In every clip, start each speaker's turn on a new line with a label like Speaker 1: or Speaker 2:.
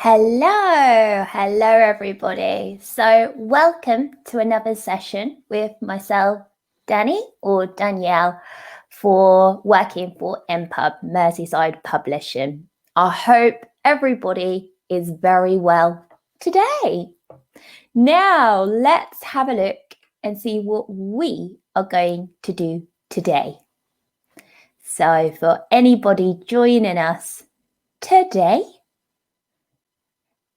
Speaker 1: Hello everybody. So welcome to another session with myself, Danny or Danielle, for working for MPUB Merseyside Publishing. I hope everybody is very well today. Now let's have a look and see what we are going to do today. So for anybody joining us today,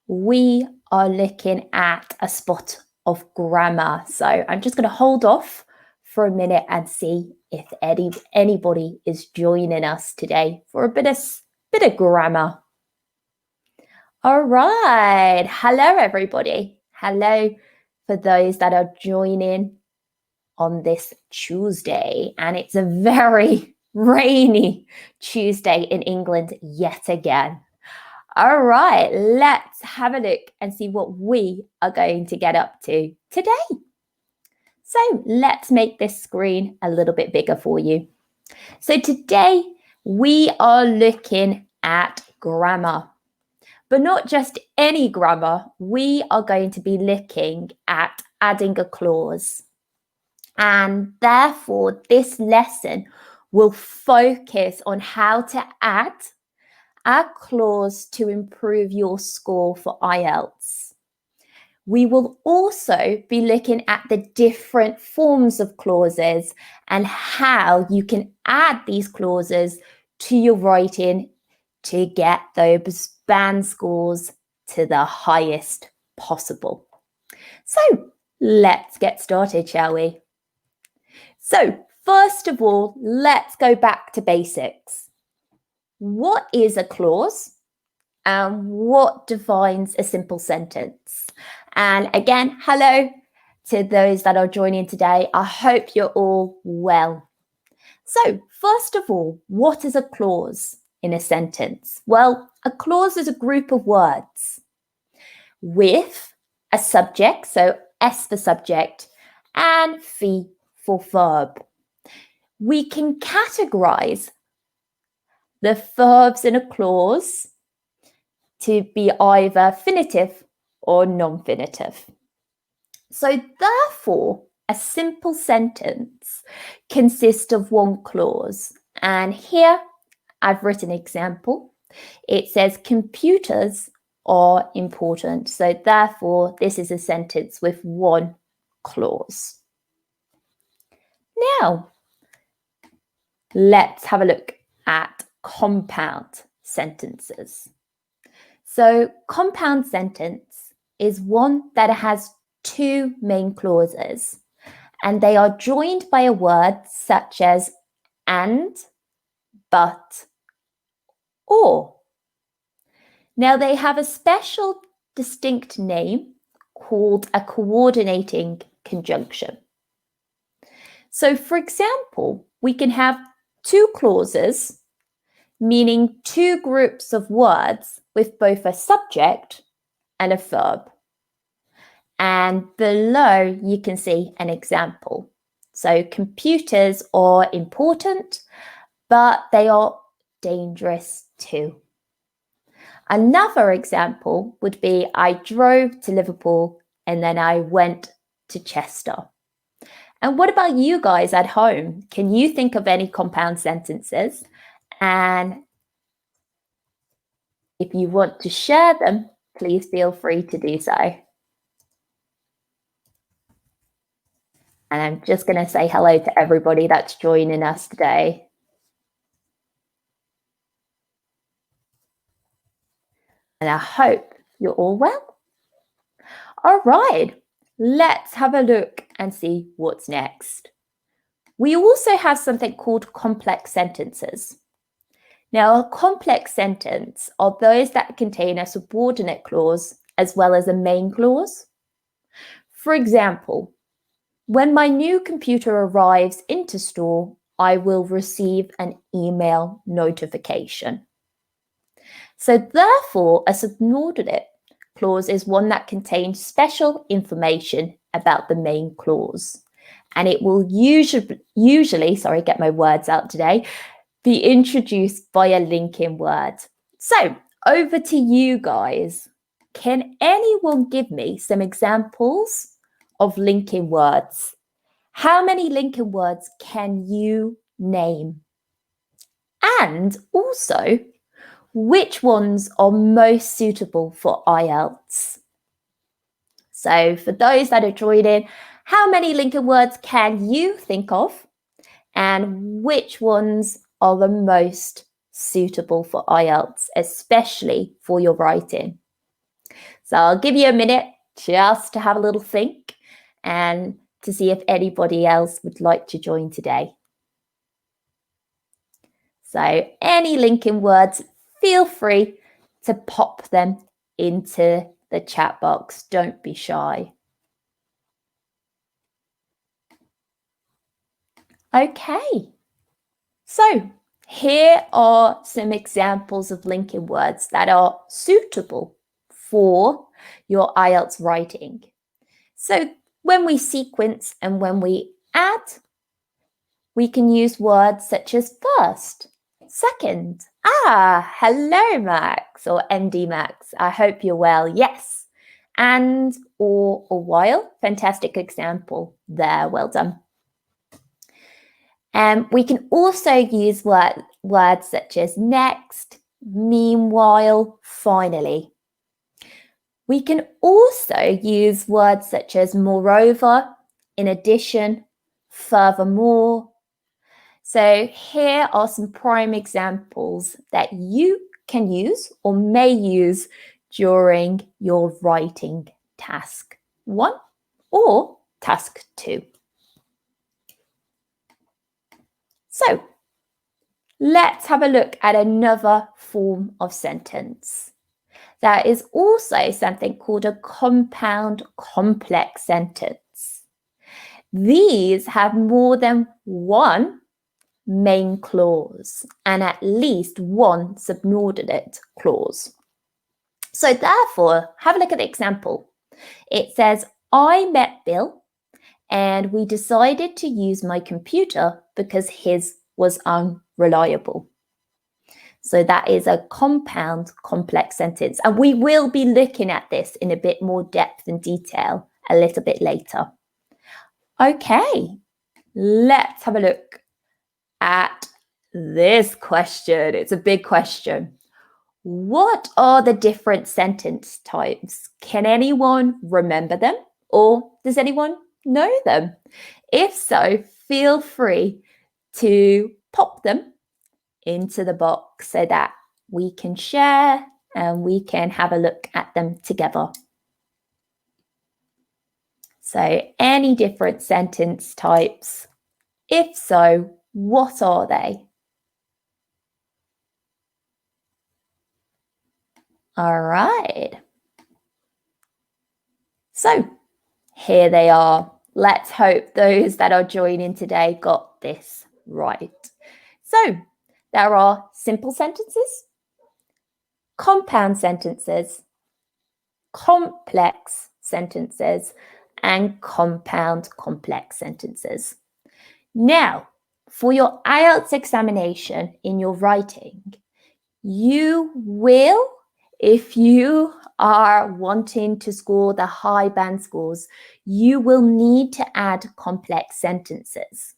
Speaker 1: we are looking at a spot of grammar. So I'm just going to hold off for a minute and see if anybody is joining us today for a bit of grammar. All right. Hello, everybody. Hello for those that are joining on this Tuesday. And it's a very rainy Tuesday in England yet again. All right, let's have a look and see what we are going to get up to today. So let's make this screen a little bit bigger for you. So today we are looking at grammar, but not just any grammar. We are going to be looking at adding a clause. And therefore, this lesson will focus on how to add a clause to improve your score for IELTS. We will also be looking at the different forms of clauses and how you can add these clauses to your writing to get those band scores to the highest possible. So let's get started, shall we? So first of all, let's go back to basics. What is a clause and what defines a simple sentence? And again, hello to those that are joining today. I hope you're all well. So first of all, what is a clause in a sentence? Well, a clause is a group of words with a subject, so S for subject, and V for verb. We can categorize the verbs in a clause to be either finitive or non-finitive. So therefore, a simple sentence consists of one clause. And here I've written an example. It says computers are important. So therefore, this is a sentence with one clause. Now, let's have a look at compound sentences. So compound sentence is one that has two main clauses, and they are joined by a word such as and, but, or. Now they have a special distinct name called a coordinating conjunction. So for example, we can have two clauses meaning two groups of words with both a subject and a verb. And below you can see an example. So computers are important, but they are dangerous too. Another example would be I drove to Liverpool and then I went to Chester. And what about you guys at home? Can you think of any compound sentences? And if you want to share them, please feel free to do so. And I'm just going to say hello to everybody that's joining us today. And I hope you're all well. All right, let's have a look and see what's next. We also have something called complex sentences. Now, a complex sentence are those that contain a subordinate clause as well as a main clause. For example, when my new computer arrives into store, I will receive an email notification. So therefore, a subordinate clause is one that contains special information about the main clause. And it will usually, sorry, get my words out today, be introduced by a linking word. So over to you guys. can anyone give me some examples of linking words? How many linking words can you name? And also, which ones are most suitable for IELTS? So for those that are joining, how many linking words can you think of? And which ones are the most suitable for IELTS, especially for your writing? So I'll give you a minute just to have a little think and to see if anybody else would like to join today. So any linking words, feel free to pop them into the chat box. Don't be shy. Okay, so here are some examples of linking words that are suitable for your IELTS writing. So when we sequence and when we add, we can use words such as first, second. Hello, Max, or MD Max. I hope you're well. Yes. And or a while. Fantastic example there. Well done. We can also use words such as next, meanwhile, finally. We can also use words such as moreover, in addition, furthermore. So here are some prime examples that you can use or may use during your writing task 1 or task 2. So let's have a look at another form of sentence. There is also something called a compound complex sentence. These have more than one main clause and at least one subordinate clause. So therefore, have a look at the example. It says, I met Bill and we decided to use my computer because his was unreliable. So that is a compound complex sentence. And we will be looking at this in a bit more depth and detail a little bit later. Okay, let's have a look at this question. It's a big question. What are the different sentence types? Can anyone remember them? Or does anyone know them? If so, feel free to pop them into the box so that we can share and we can have a look at them together. So any different sentence types? If so, what are they? All right. So here they are. Let's hope those that are joining today got this right. So there are simple sentences, compound sentences, complex sentences, and compound complex sentences. Now, for your IELTS examination in your writing, you will, if you are wanting to score the high band scores, you will need to add complex sentences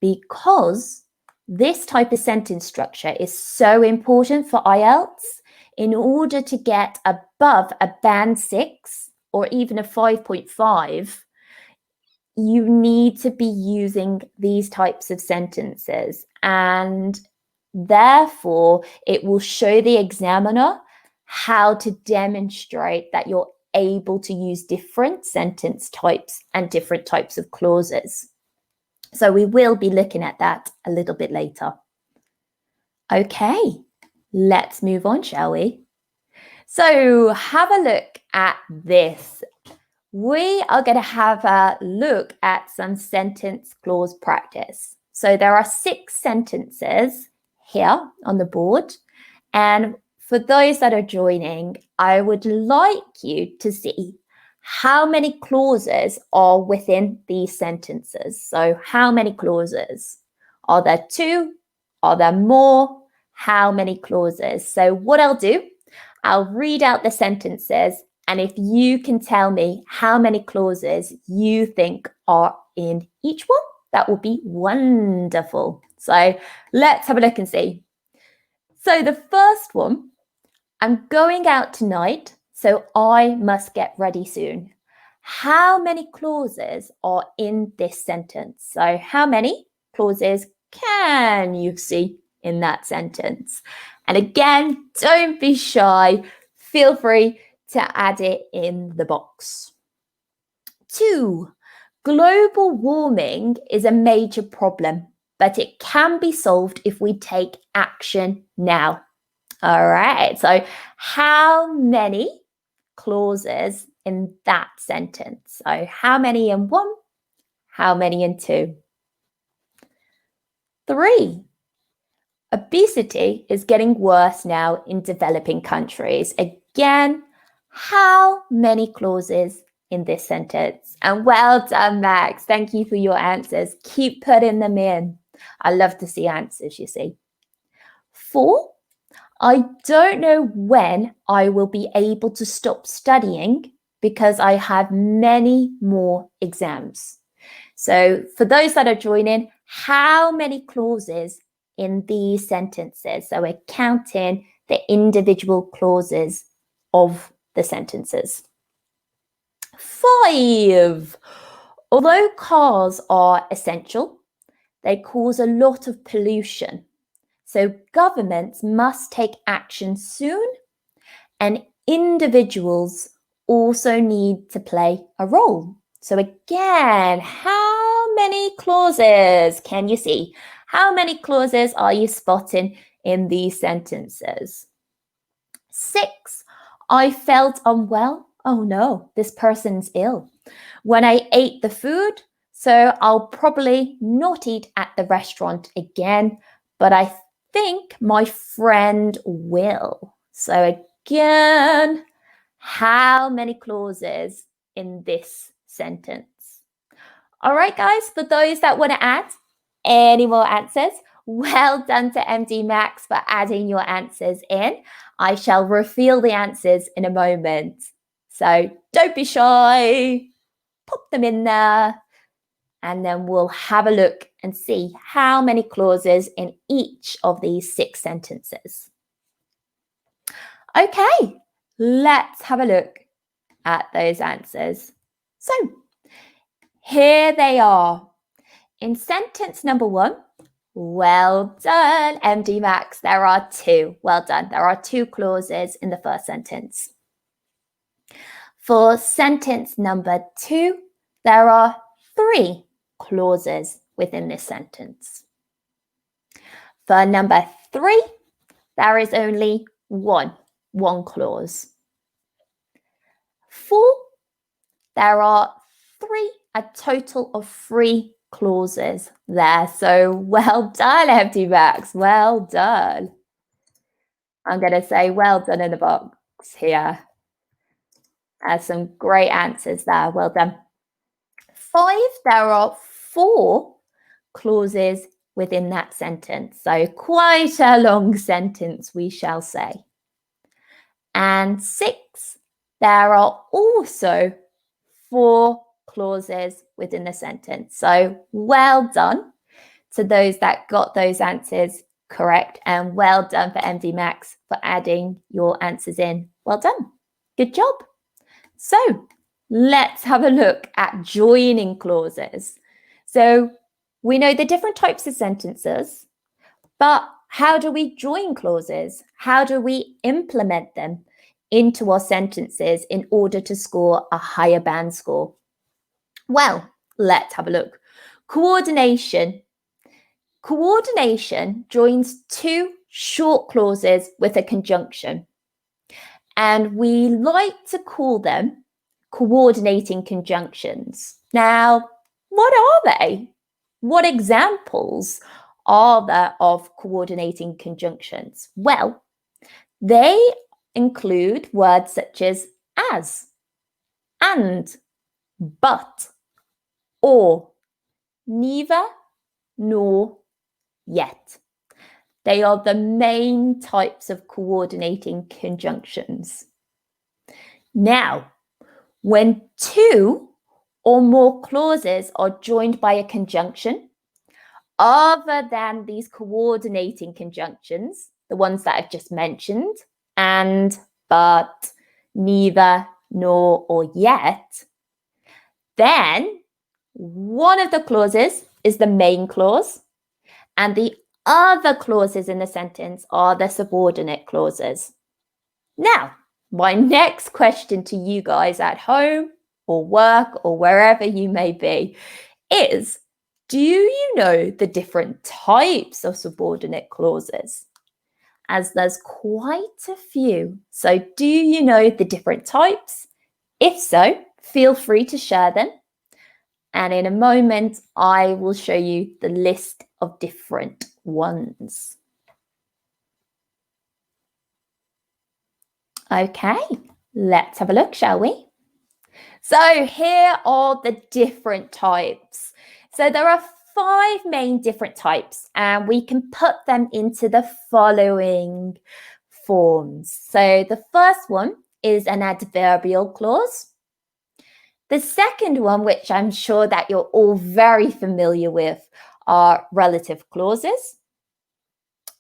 Speaker 1: because this type of sentence structure is so important for IELTS. In order to get above a band 6 or even a 5.5, you need to be using these types of sentences, and therefore it will show the examiner how to demonstrate that you're able to use different sentence types and different types of clauses. So we will be looking at that a little bit later. Okay, let's move on, shall we? So have a look at this. We are going to have a look at some sentence clause practice. So there are 6 sentences here on the board. And for those that are joining, I would like you to see how many clauses are within these sentences. So how many clauses? Are there 2? Are there more? How many clauses? So what I'll do, I'll read out the sentences, and if you can tell me how many clauses you think are in each one, that will be wonderful. So let's have a look and see. So the first one, I'm going out tonight, so I must get ready soon. How many clauses are in this sentence? So how many clauses can you see in that sentence? And again, don't be shy. Feel free to add it in the box. 2, global warming is a major problem, but it can be solved if we take action now. All right, so how many clauses in that sentence? So how many in 1? How many in 2? 3, obesity is getting worse now in developing countries. Again, how many clauses in this sentence? And well done, Max. Thank you for your answers. Keep putting them in. I love to see answers, you see. 4, I don't know when I will be able to stop studying because I have many more exams. So for those that are joining, how many clauses in these sentences? So we're counting the individual clauses of the sentences. 5, although cars are essential, they cause a lot of pollution. So governments must take action soon, and individuals also need to play a role. So again, how many clauses can you see? How many clauses are you spotting in these sentences? 6, I felt unwell. Oh no, this person's ill. When I ate the food, so I'll probably not eat at the restaurant again, but I think my friend will. So again, how many clauses in this sentence? All right, guys, for those that want to add any more answers, well done to MD Max for adding your answers in. I shall reveal the answers in a moment. So don't be shy, pop them in there, and then we'll have a look and see how many clauses in each of these 6 sentences. Okay, let's have a look at those answers. So here they are. In sentence number 1, well done, MD Max. There are 2. Well done. There are 2 clauses in the first sentence. For sentence number 2, there are 3 clauses within this sentence. For number 3, there is only one clause. 4, there are a total of 3 clauses there. So well done, MD Max. Well done. I'm going to say well done in the box here. There's some great answers there. Well done. 5, there are 4 clauses within that sentence. So quite a long sentence, we shall say. And 6, there are also 4 clauses within the sentence. So well done to those that got those answers correct, and well done for MD Max for adding your answers in. Well done. Good job. So let's have a look at joining clauses. So we know the different types of sentences, but how do we join clauses? How do we implement them into our sentences in order to score a higher band score? Well, let's have a look. Coordination. Coordination joins 2 short clauses with a conjunction, and we like to call them coordinating conjunctions. Now, what are they? What examples are there of coordinating conjunctions? Well, they include words such as and, but, or, neither, nor, yet. They are the main types of coordinating conjunctions. Now, when two or more clauses are joined by a conjunction, other than these coordinating conjunctions, the ones that I've just mentioned, and, but, neither, nor, or yet, then one of the clauses is the main clause, and the other clauses in the sentence are the subordinate clauses. Now, my next question to you guys at home or work or wherever you may be is, do you know the different types of subordinate clauses? As there's quite a few. So do you know the different types? If so, feel free to share them. And in a moment, I will show you the list of different ones. Okay, let's have a look, shall we? So here are the different types. So there are 5 main different types, and we can put them into the following forms. So the first one is an adverbial clause. The second one, which I'm sure that you're all very familiar with, are relative clauses.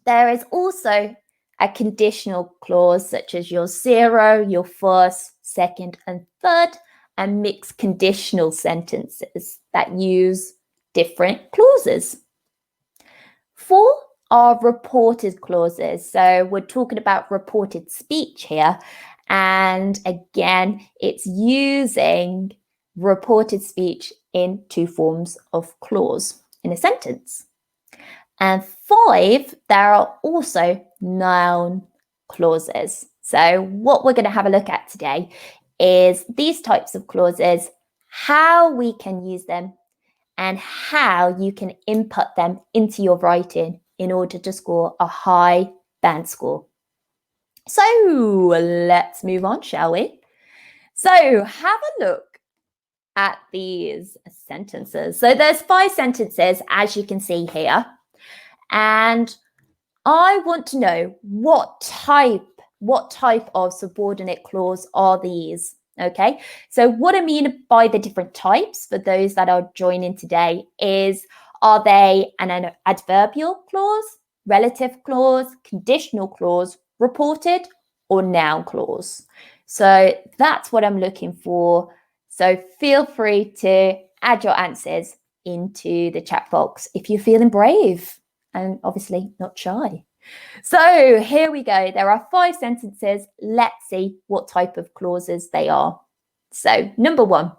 Speaker 1: There is also a conditional clause, such as your 0, your first, second, and third, and mixed conditional sentences that use different clauses. 4 are reported clauses. So we're talking about reported speech here. And again, it's using reported speech in 2 forms of clause in a sentence. And 5, there are also noun clauses. So what we're going to have a look at today is these types of clauses, how we can use them, and how you can input them into your writing in order to score a high band score. So let's move on, shall we? So have a look at these sentences. So there's 5 sentences, as you can see here. And I want to know what type of subordinate clause are these? Okay, so what I mean by the different types for those that are joining today is, are they an adverbial clause, relative clause, conditional clause, reported, or noun clause? So that's what I'm looking for. So feel free to add your answers into the chat box if you're feeling brave and obviously not shy. So here we go. There are 5 sentences. Let's see what type of clauses they are. So number 1,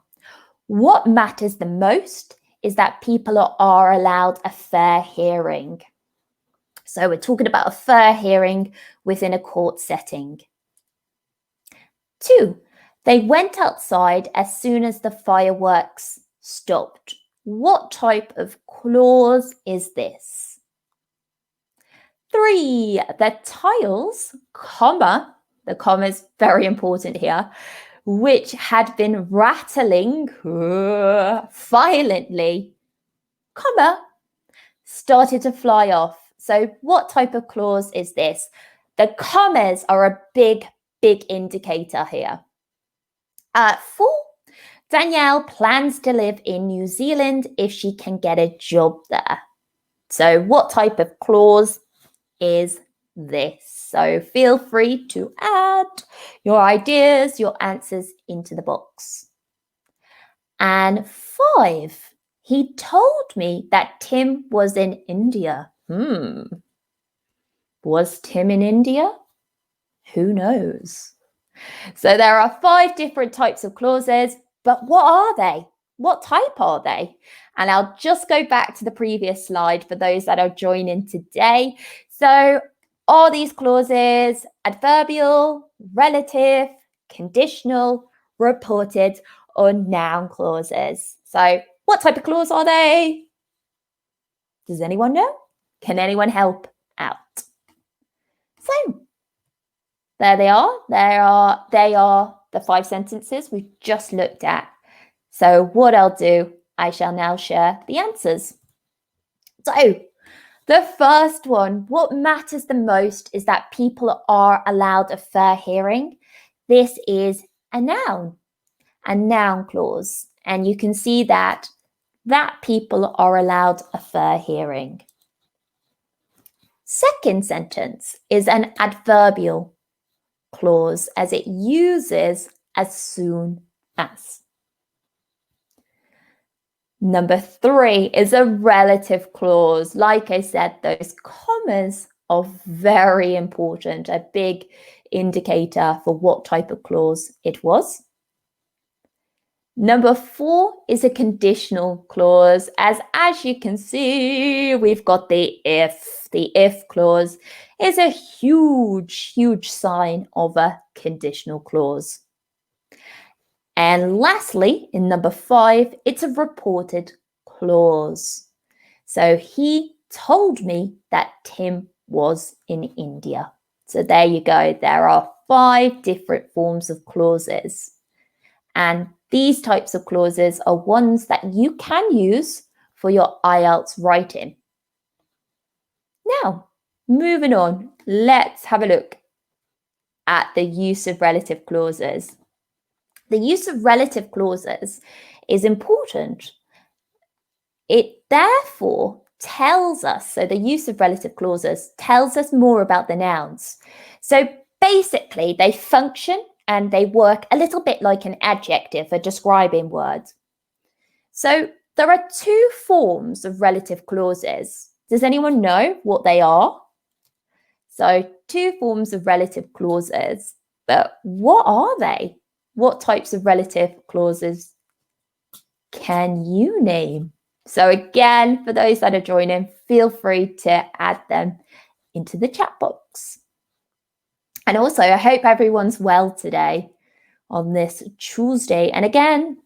Speaker 1: what matters the most is that people are allowed a fair hearing. So we're talking about a fair hearing within a court setting. 2, they went outside as soon as the fireworks stopped. What type of clause is this? 3, the tiles, comma, the comma is very important here, which had been rattling violently, comma, started to fly off. So what type of clause is this? The commas are a big indicator here. 4, Danielle plans to live in New Zealand if she can get a job there. So what type of clause is this? So feel free to add your ideas, your answers into the box. And 5, he told me that Tim was in India. Was Tim in India? Who knows? So there are 5 different types of clauses, but what are they? What type are they? And I'll just go back to the previous slide for those that are joining today. So are these clauses adverbial, relative, conditional, reported, or noun clauses? So what type of clause are they? Does anyone know? Can anyone help out? So there they are. They are the 5 sentences we've just looked at. So what I'll do, I shall now share the answers. So The first one, what matters the most is that people are allowed a fair hearing. This is a noun clause. And you can see that people are allowed a fair hearing. Second sentence is an adverbial clause as it uses as soon as. Number 3 is a relative clause. Like I said, those commas are very important, a big indicator for what type of clause it was. Number 4 is a conditional clause. As you can see, we've got the if. The if clause is a huge, huge sign of a conditional clause. And lastly, in number 5, it's a reported clause. So he told me that Tim was in India. So there you go. There are 5 different forms of clauses. And these types of clauses are ones that you can use for your IELTS writing. Now, moving on, let's have a look at the use of relative clauses. The use of relative clauses is important. It therefore tells us, so the use of relative clauses tells us more about the nouns. So basically, they function and they work a little bit like an adjective for describing words. So there are 2 forms of relative clauses. Does anyone know what they are? So 2 forms of relative clauses, but what are they? What types of relative clauses can you name? So again, for those that are joining, feel free to add them into the chat box. And also, I hope everyone's well today on this Tuesday. And again,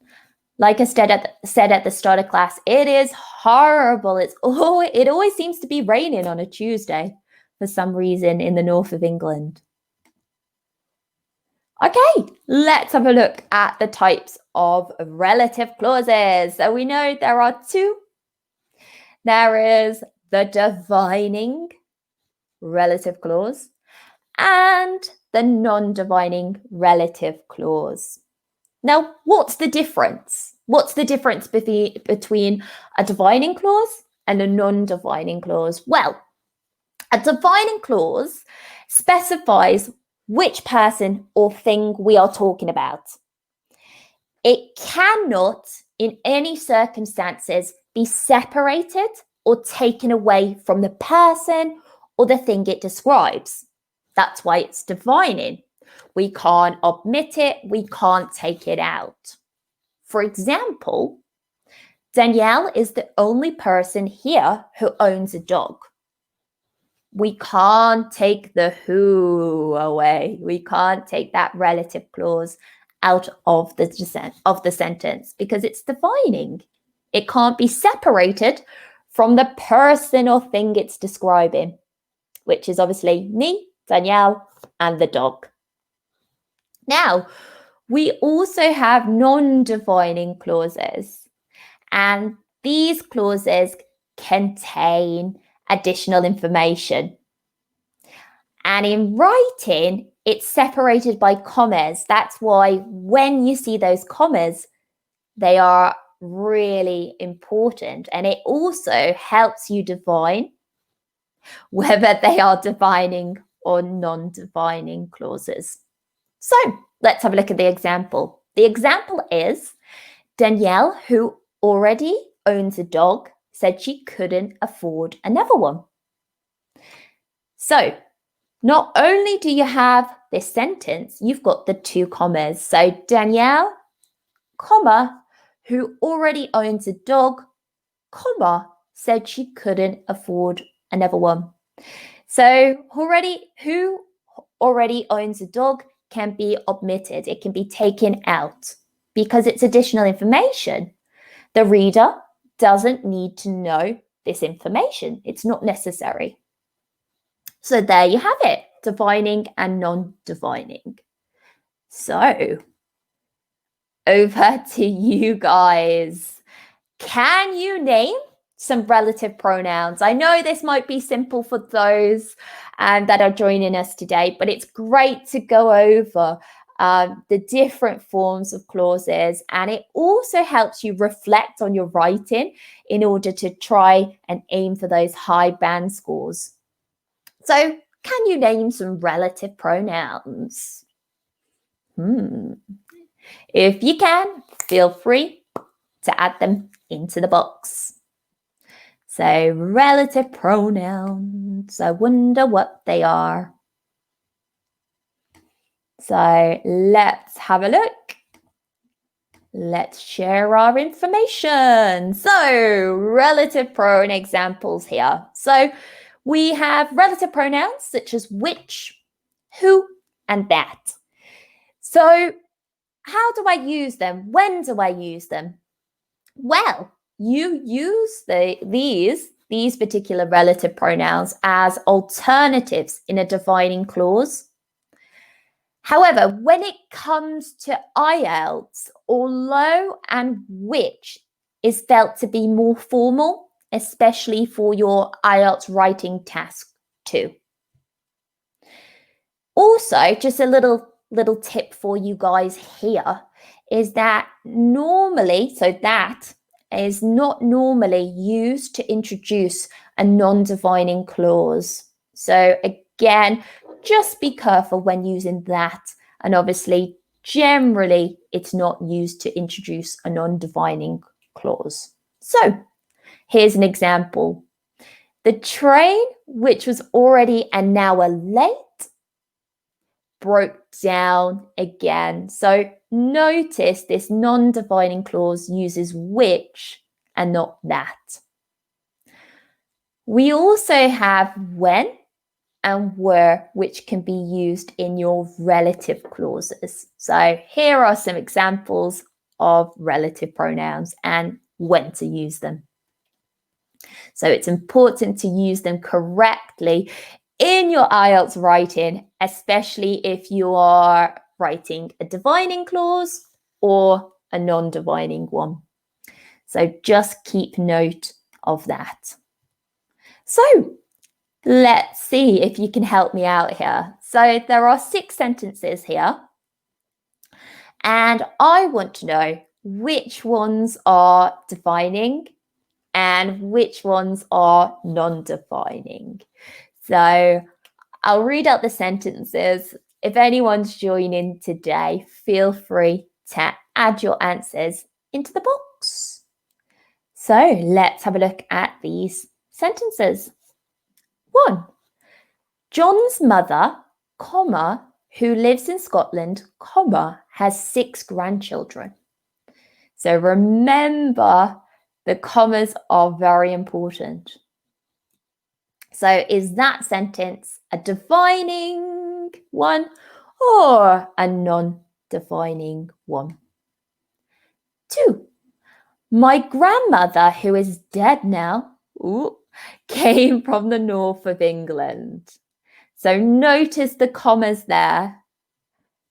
Speaker 1: like I said at the start of class, it is horrible. It always seems to be raining on a Tuesday for some reason in the north of England. Okay, let's have a look at the types of relative clauses. So we know there are 2. There is the defining relative clause and the non-defining relative clause. Now, what's the difference? What's the difference between a defining clause and a non-defining clause? Well, a defining clause specifies which person or thing we are talking about. It cannot, in any circumstances, be separated or taken away from the person or the thing it describes. That's why it's defining. We can't omit it, we can't take it out. For example, Danielle is the only person here who owns a dog. We can't take the who away. We can't take that relative clause out of the sentence because it's defining. It can't be separated from the person or thing it's describing, which is obviously me, Danielle, and the dog. Now, we also have non-defining clauses, and these clauses contain additional information. And in writing, it's separated by commas. That's why when you see those commas, they are really important. And it also helps you define whether they are defining or non-defining clauses. So let's have a look at the example. The example is Danielle, who already owns a dog, said she couldn't afford another one. So not only do you have this sentence, you've got the 2 commas. So Danielle, comma, who already owns a dog, comma, said she couldn't afford another one. So who already owns a dog can be omitted. It can be taken out because it's additional information. The reader doesn't need to know this information. It's not necessary. So there you have it, defining and non-defining. So over to you guys. Can you name some relative pronouns. I know this might be simple for those that are joining us today, but it's great to go over the different forms of clauses, and it also helps you reflect on your writing in order to try and aim for those high band scores. So, can you name some relative pronouns? If you can, feel free to add them into the box. So, relative pronouns, I wonder what they are. So, let's have a look. Let's share our information. So, relative pronoun examples here. So, we have relative pronouns such as which, who, and that. So, how do I use them? When do I use them? Well, you use these particular relative pronouns as alternatives in a defining clause. However, when it comes to IELTS, although and which is felt to be more formal, especially for your IELTS writing task 2. Also, just a little tip for you guys here is that normally, so that is not normally used to introduce a non-defining clause. So again, just be careful when using that. And obviously, generally, it's not used to introduce a non-defining clause. So here's an example. The train, which was already an hour late, broke down again. So notice this non-defining clause uses which and not that. We also have when and were, which can be used in your relative clauses. So here are some examples of relative pronouns and when to use them. So it's important to use them correctly in your IELTS writing, especially if you are writing a defining clause or a non-defining one. So just keep note of that. So let's see if you can help me out here. So there are 6 sentences here, and I want to know which ones are defining and which ones are non-defining. So I'll read out the sentences. If anyone's joining today, feel free to add your answers into the box. So let's have a look at these sentences. 1. John's mother, comma, who lives in Scotland, comma, has 6 grandchildren. So remember, the commas are very important. So is that sentence a defining one or a non-defining one? 2. My grandmother, who is dead now, came from the north of England. So notice the commas there.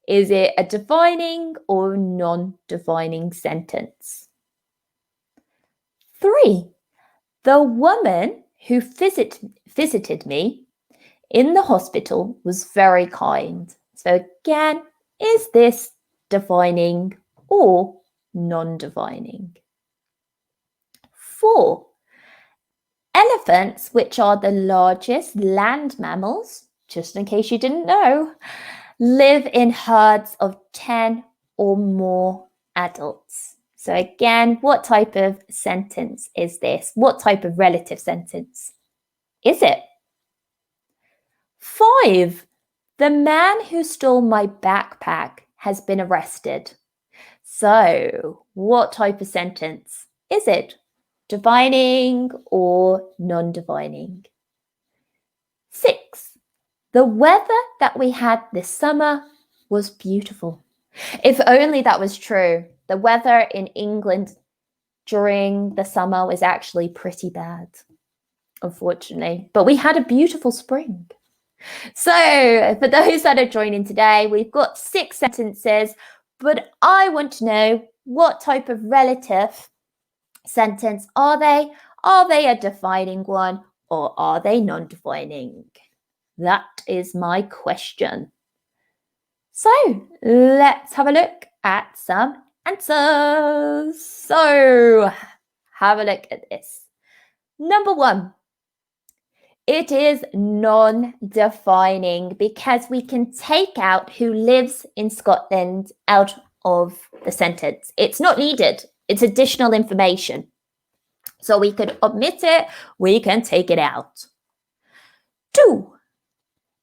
Speaker 1: Is it a defining or non-defining sentence? 3. The woman who visited me in the hospital was very kind. So again, is this defining or non-defining? 4. Elephants, which are the largest land mammals, just in case you didn't know, live in herds of 10 or more adults. So again, what type of sentence is this? What type of relative sentence is it? 5. The man who stole my backpack has been arrested. So what type of sentence is it? Defining or non-defining? 6. The weather that we had this summer was beautiful. If only that was true. The weather in England during the summer was actually pretty bad, unfortunately. But we had a beautiful spring. So for those that are joining today, we've got 6 sentences, but I want to know what type of relative sentence are they? Are they a defining one or are they non-defining? That is my question. So let's have a look at some answers. So have a look at this. Number 1, it is non-defining because we can take out who lives in Scotland out of the sentence. It's not needed. It's additional information. So we could omit it, we can take it out. 2,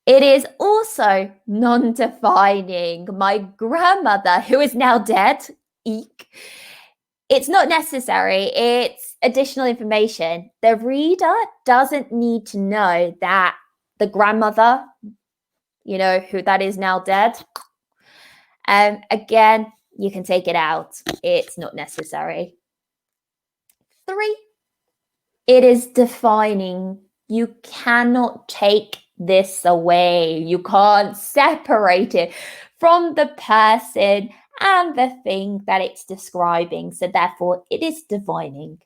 Speaker 1: it is also non-defining. My grandmother, who is now dead, eek, it's not necessary. It's additional information. The reader doesn't need to know that the grandmother, who that is now dead. Again, you can take it out. It's not necessary. 3, it is defining. You cannot take this away. You can't separate it from the person and the thing that it's describing. So therefore, it is defining.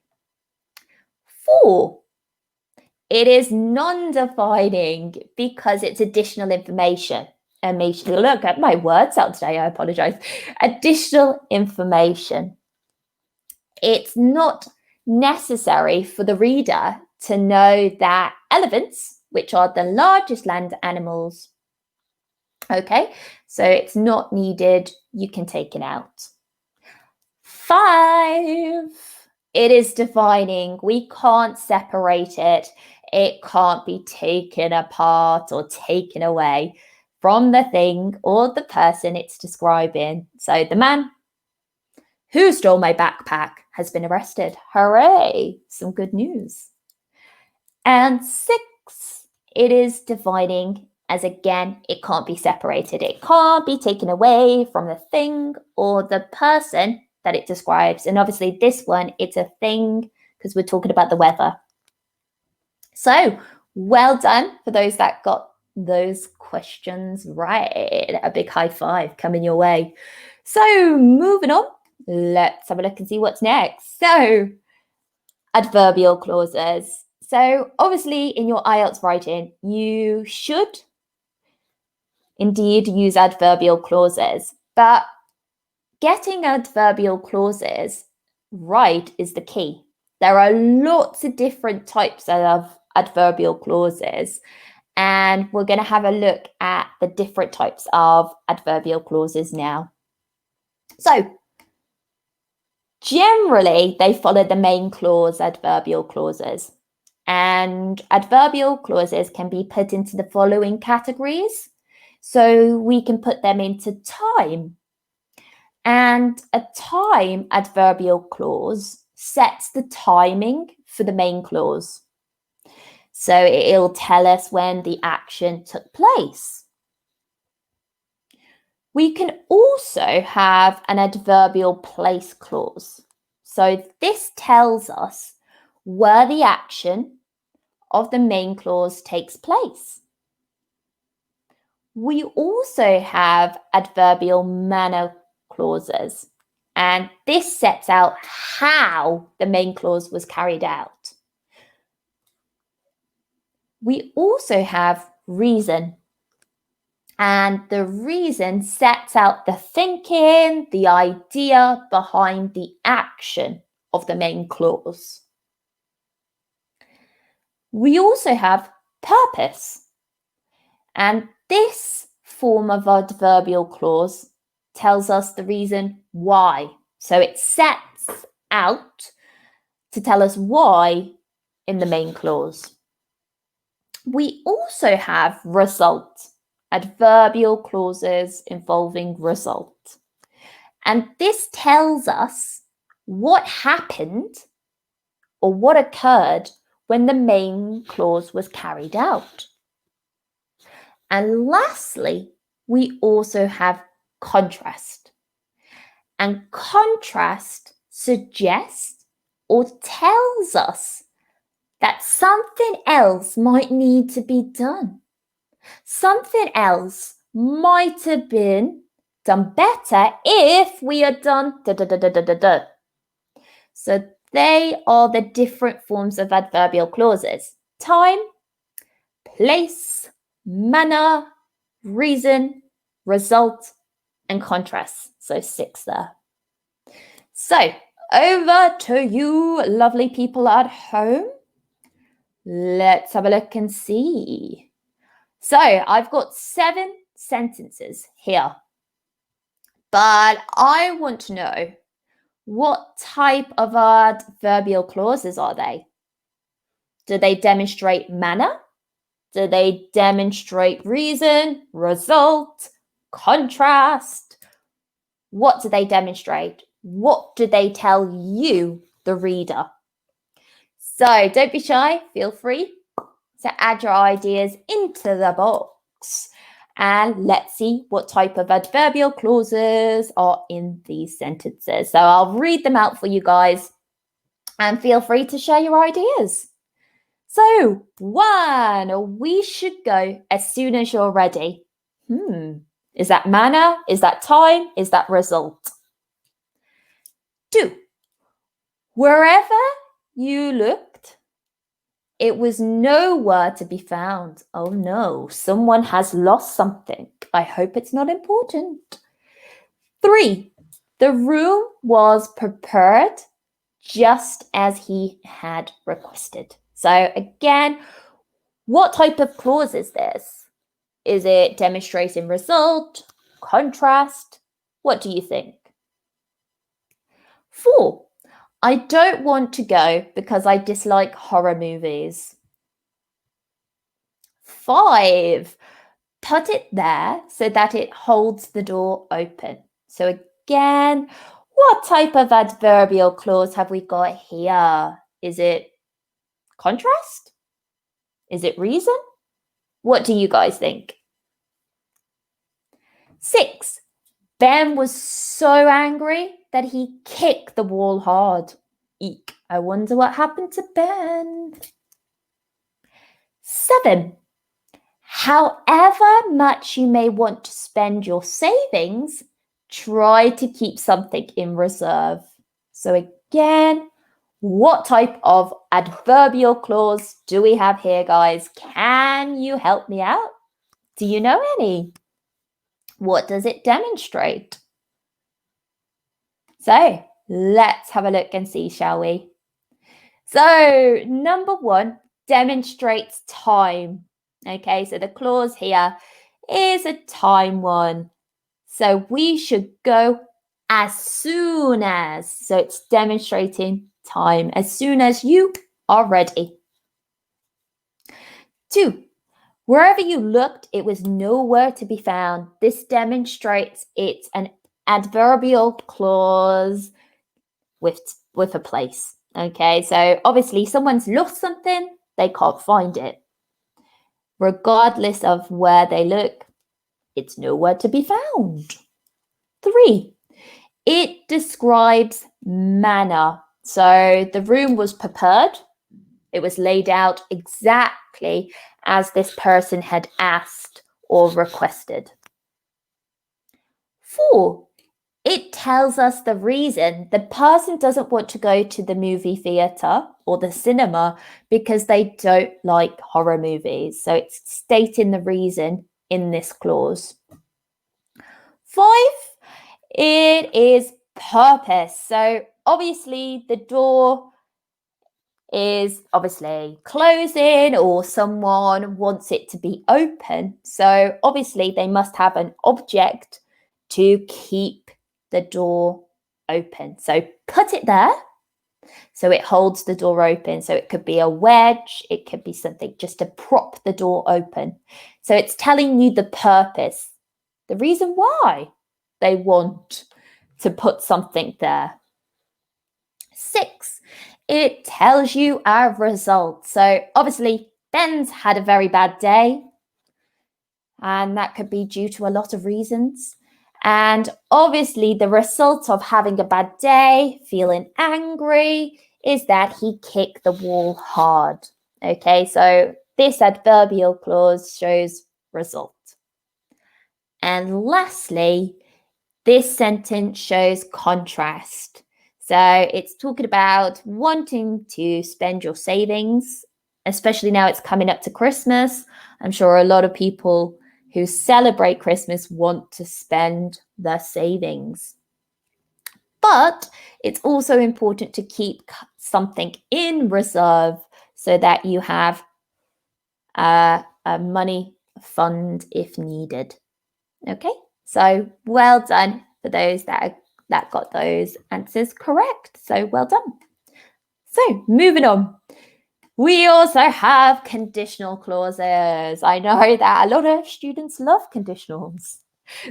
Speaker 1: 4, it is non-defining because it's additional information. Look at my words out today, I apologize. Additional information. It's not necessary for the reader to know that elephants, which are the largest land animals, okay, so it's not needed. You can take it out. 5, it is defining. We can't separate it. It can't be taken apart or taken away from the thing or the person it's describing. So the man who stole my backpack has been arrested. Hooray! Some good news. And 6, it is defining, as again, it can't be separated. It can't be taken away from the thing or the person that it describes. And obviously this one, it's a thing because we're talking about the weather. So well done for those that got those questions right. A big high five coming your way. So moving on, let's have a look and see what's next. So adverbial clauses. So obviously in your IELTS writing, you should indeed use adverbial clauses, but getting adverbial clauses right is the key. There are lots of different types of adverbial clauses, and we're going to have a look at the different types of adverbial clauses now. So generally, they follow the main clause adverbial clauses. And adverbial clauses can be put into the following categories. So we can put them into time. And a time adverbial clause sets the timing for the main clause. So it'll tell us when the action took place. We can also have an adverbial place clause. So this tells us where the action of the main clause takes place. We also have adverbial manner clauses, and this sets out how the main clause was carried out. We also have reason, and the reason sets out the thinking, the idea behind the action of the main clause. We also have purpose, and this form of adverbial clause tells us the reason why. So it sets out to tell us why in the main clause. We also have result, adverbial clauses involving result. And this tells us what happened or what occurred when the main clause was carried out. And lastly, we also have contrast. And contrast suggests or tells us that something else might need to be done. Something else might have been done better if we had done da da da da da da da. So They are the different forms of adverbial clauses: time, place, manner, reason, result, and contrast. So 6 there. So over to you, lovely people at home. Let's have a look and see. So I've got 7 sentences here, but I want to know, what type of adverbial clauses are they? Do they demonstrate manner? Do they demonstrate reason, result, contrast? What do they demonstrate? What do they tell you, the reader? So don't be shy. Feel free to add your ideas into the box. And let's see what type of adverbial clauses are in these sentences. So I'll read them out for you guys and feel free to share your ideas. So 1, we should go as soon as you're ready. Is that manner? Is that time? Is that result? 2, wherever you looked, it was nowhere to be found. Oh no, someone has lost something. I hope it's not important. 3, the room was prepared just as he had requested. So again, what type of clause is this? Is it demonstrating result, contrast? What do you think? 4, I don't want to go because I dislike horror movies. 5, put it there so that it holds the door open. So again, what type of adverbial clause have we got here? Is it contrast? Is it reason? What do you guys think? 6, Ben was so angry that he kicked the wall hard. Eek, I wonder what happened to Ben. 7, however much you may want to spend your savings, try to keep something in reserve. So again, what type of adverbial clause do we have here, guys? Can you help me out? Do you know any? What does it demonstrate? So let's have a look and see, shall we? So number 1 demonstrates time. Okay, so the clause here is a time one. So we should go as soon as. So it's demonstrating time. As soon as you are ready. 2, wherever you looked, it was nowhere to be found. This demonstrates it's an adverbial clause with a place. Okay, so obviously someone's lost something, they can't find it. Regardless of where they look, it's nowhere to be found. 3, it describes manner. So the room was prepared. It was laid out exactly as this person had asked or requested. 4, it tells us the reason. The person doesn't want to go to the movie theatre or the cinema because they don't like horror movies. So it's stating the reason in this clause. 5, it is purpose. So obviously the door is obviously closing or someone wants it to be open. So obviously they must have an object to keep the door open. So put it there so it holds the door open. So it could be a wedge, it could be something just to prop the door open. So it's telling you the purpose, the reason why they want to put something there. 6, it tells you our result. So obviously Ben's had a very bad day, and that could be due to a lot of reasons. And obviously the result of having a bad day, feeling angry, is that he kicked the wall hard. Okay, so this adverbial clause shows result. And lastly, this sentence shows contrast. So it's talking about wanting to spend your savings, especially now it's coming up to Christmas. I'm sure a lot of people who celebrate Christmas want to spend their savings. But it's also important to keep something in reserve so that you have a money fund if needed. Okay, so well done for those that got those answers correct. So well done. So moving on. We also have conditional clauses. I know that a lot of students love conditionals.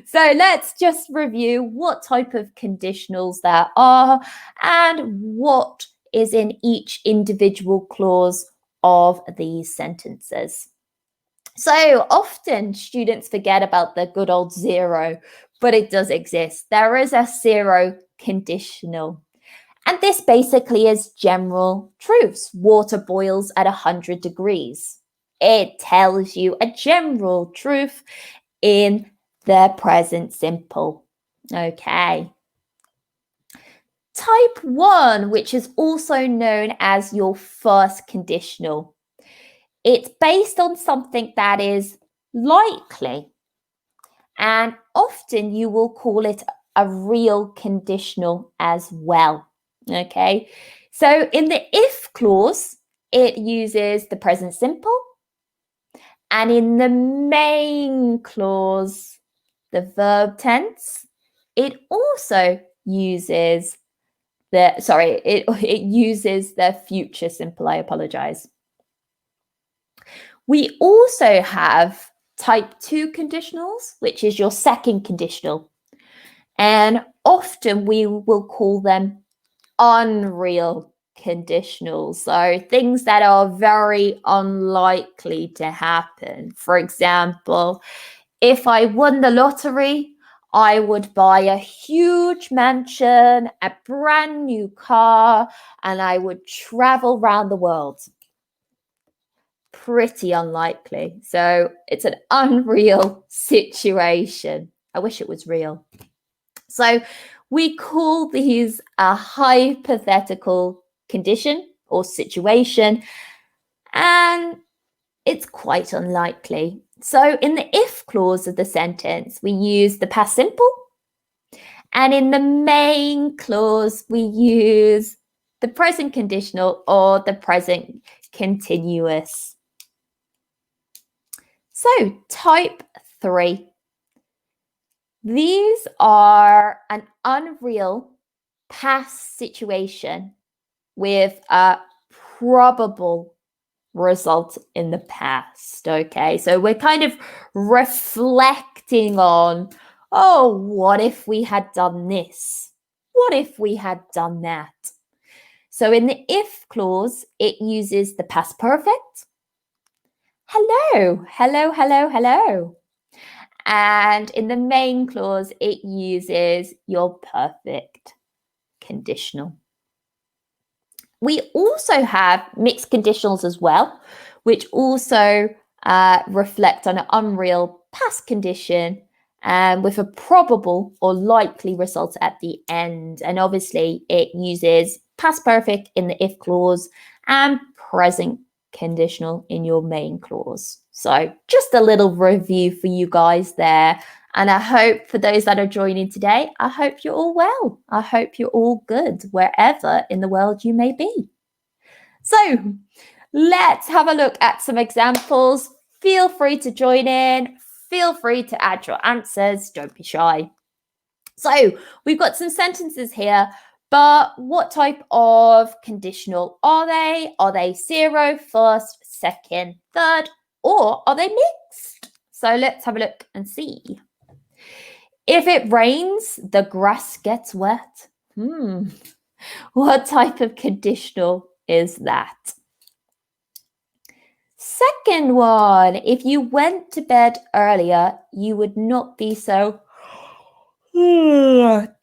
Speaker 1: So let's just review what type of conditionals there are and what is in each individual clause of these sentences. So often students forget about the good old zero, but it does exist. There is a zero conditional. And this basically is general truths. Water boils at 100 degrees. It tells you a general truth in the present simple. Okay. Type 1, which is also known as your first conditional. It's based on something that is likely. And often you will call it a real conditional as well. Okay, so in the if clause, it uses the present simple. And in the main clause, the verb tense, it also uses it uses the future simple. I apologize. We also have type 2 conditionals, which is your second conditional. And often we will call them unreal conditionals. So things that are very unlikely to happen. For example, if I won the lottery, I would buy a huge mansion, a brand new car, and I would travel around the world. Pretty unlikely. So it's an unreal situation. I wish it was real. So we call these a hypothetical condition or situation, and it's quite unlikely. So in the if clause of the sentence, we use the past simple. And in the main clause, we use the present conditional or the present continuous. So type 3. These are an unreal past situation with a probable result in the past. Okay, so we're kind of reflecting on, oh, what if we had done this? What if we had done that? So in the if clause, it uses the past perfect. Hello, hello, hello, hello. And in the main clause, it uses your perfect conditional. We also have mixed conditionals as well, which also reflect on an unreal past condition with a probable or likely result at the end. And obviously, it uses past perfect in the if clause and present conditional in your main clause. So just a little review for you guys there. And I hope for those that are joining today, I hope you're all well. I hope you're all good wherever in the world you may be. So let's have a look at some examples. Feel free to join in. Feel free to add your answers. Don't be shy. So we've got some sentences here, but what type of conditional are they? Are they zero, first, second, third, or are they mixed? So let's have a look and see. If it rains, the grass gets wet. What type of conditional is that? Second one, if you went to bed earlier, you would not be so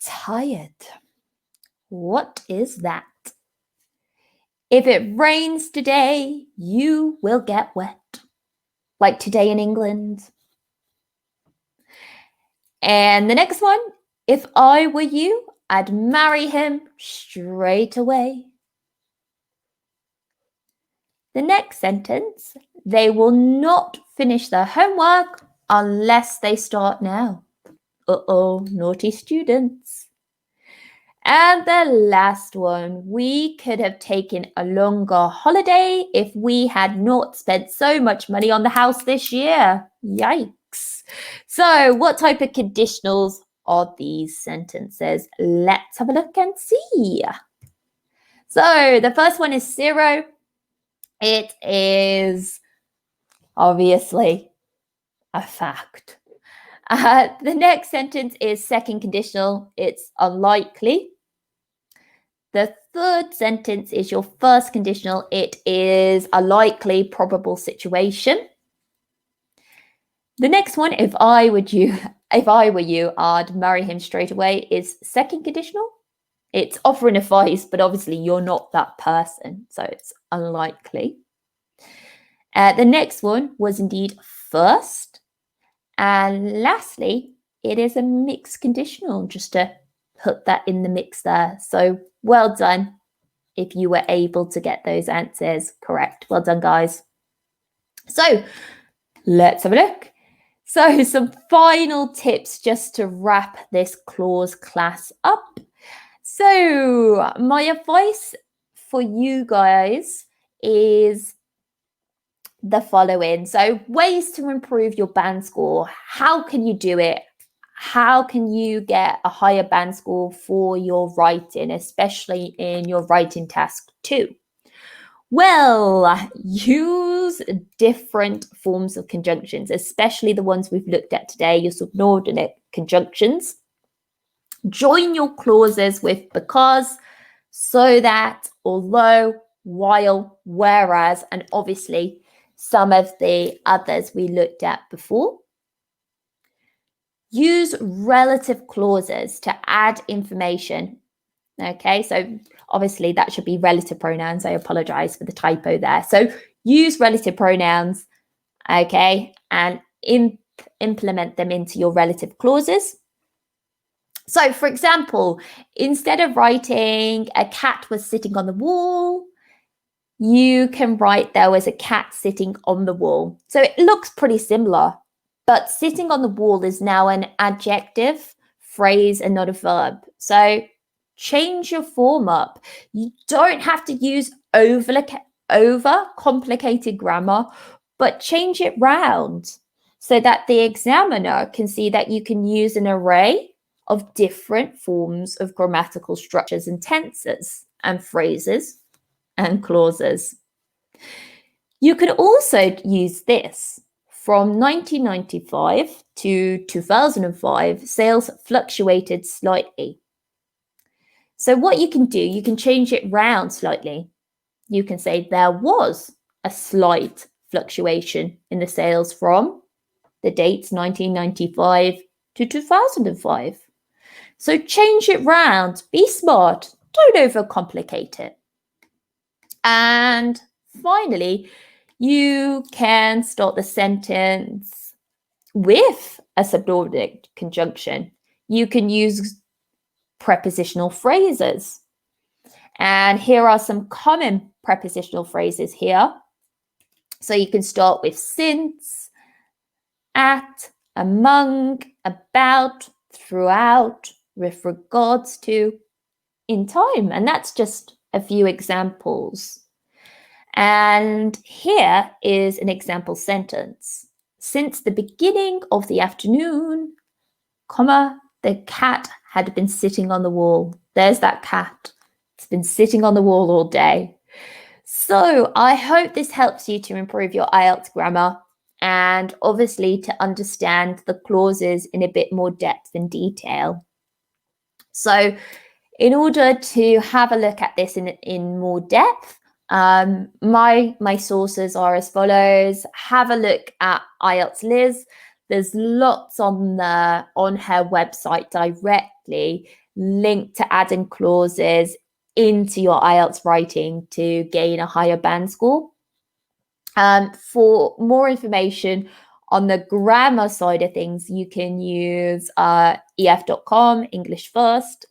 Speaker 1: tired. What is that? If it rains today, you will get wet. Like today in England. And the next one, if I were you, I'd marry him straight away. The next sentence, they will not finish their homework unless they start now. Uh-oh, naughty students. And the last one, we could have taken a longer holiday if we had not spent so much money on the house this year. Yikes. So what type of conditionals are these sentences? Let's have a look and see. So the first one is 0. It is obviously a fact. The next sentence is second conditional. It's unlikely. The third sentence is your first conditional. It is a likely, probable situation. The next one, if I were you, I'd marry him straight away, is second conditional. It's offering advice, but obviously you're not that person, so it's unlikely. The next one was indeed first. And lastly, it is a mixed conditional, just to put that in the mix there. So well done if you were able to get those answers correct. Well done, guys. So let's have a look. So some final tips just to wrap this clause class up. So my advice for you guys is the following. So ways to improve your band score. How can you do it? How can you get a higher band score for your writing, especially in your writing task 2? Well, use different forms of conjunctions, especially the ones we've looked at today, your subordinate conjunctions. Join your clauses with because, so that, although, while, whereas, and obviously some of the others we looked at before. Use relative clauses to add information. Okay, so obviously that should be relative pronouns. I apologize for the typo there. So use relative pronouns, okay, and implement them into your relative clauses. So, for example, instead of writing a cat was sitting on the wall, you can write there was a cat sitting on the wall. So it looks pretty similar, but sitting on the wall is now an adjective, phrase, and not a verb. So change your form up. You don't have to use over complicated grammar, but change it round so that the examiner can see that you can use an array of different forms of grammatical structures and tenses and phrases and clauses. You can also use this. From 1995 to 2005, sales fluctuated slightly. So what you can do, you can change it round slightly. You can say there was a slight fluctuation in the sales from the dates 1995 to 2005. So change it round, be smart, don't overcomplicate it. And finally, you can start the sentence with a subordinate conjunction. You can use prepositional phrases. And here are some common prepositional phrases here. So you can start with since, at, among, about, throughout, with regards to, in time. And that's just a few examples. And here is an example sentence. Since the beginning of the afternoon, comma, the cat had been sitting on the wall. There's that cat. It's been sitting on the wall all day. So I hope this helps you to improve your IELTS grammar and obviously to understand the clauses in a bit more depth and detail. So in order to have a look at this in more depth, my sources are as follows. Have a look at IELTS Liz. There's lots on her website directly linked to adding clauses into your IELTS writing to gain a higher band score. For more information on the grammar side of things, you can use ef.com, English First.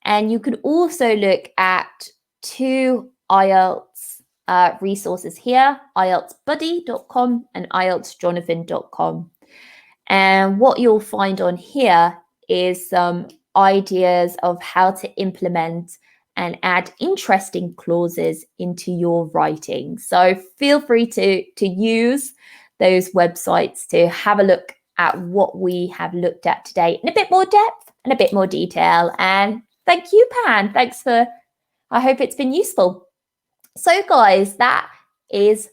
Speaker 1: And you could also look at 2 IELTS resources here, IELTSbuddy.com and IELTSjonathan.com. And what you'll find on here is some ideas of how to implement and add interesting clauses into your writing. So feel free to use those websites to have a look at what we have looked at today in a bit more depth and a bit more detail. And thank you, Pan. I hope it's been useful. So guys, that is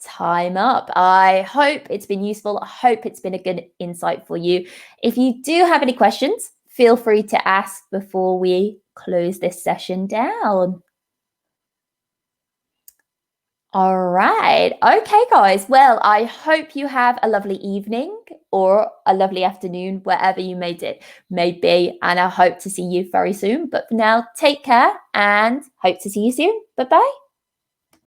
Speaker 1: time up. I hope it's been useful. I hope it's been a good insight for you. If you do have any questions, feel free to ask before we close this session down. All right. Okay, guys. Well, I hope you have a lovely evening or a lovely afternoon, wherever you may be. And I hope to see you very soon. But for now, take care and hope to see you soon. Bye-bye.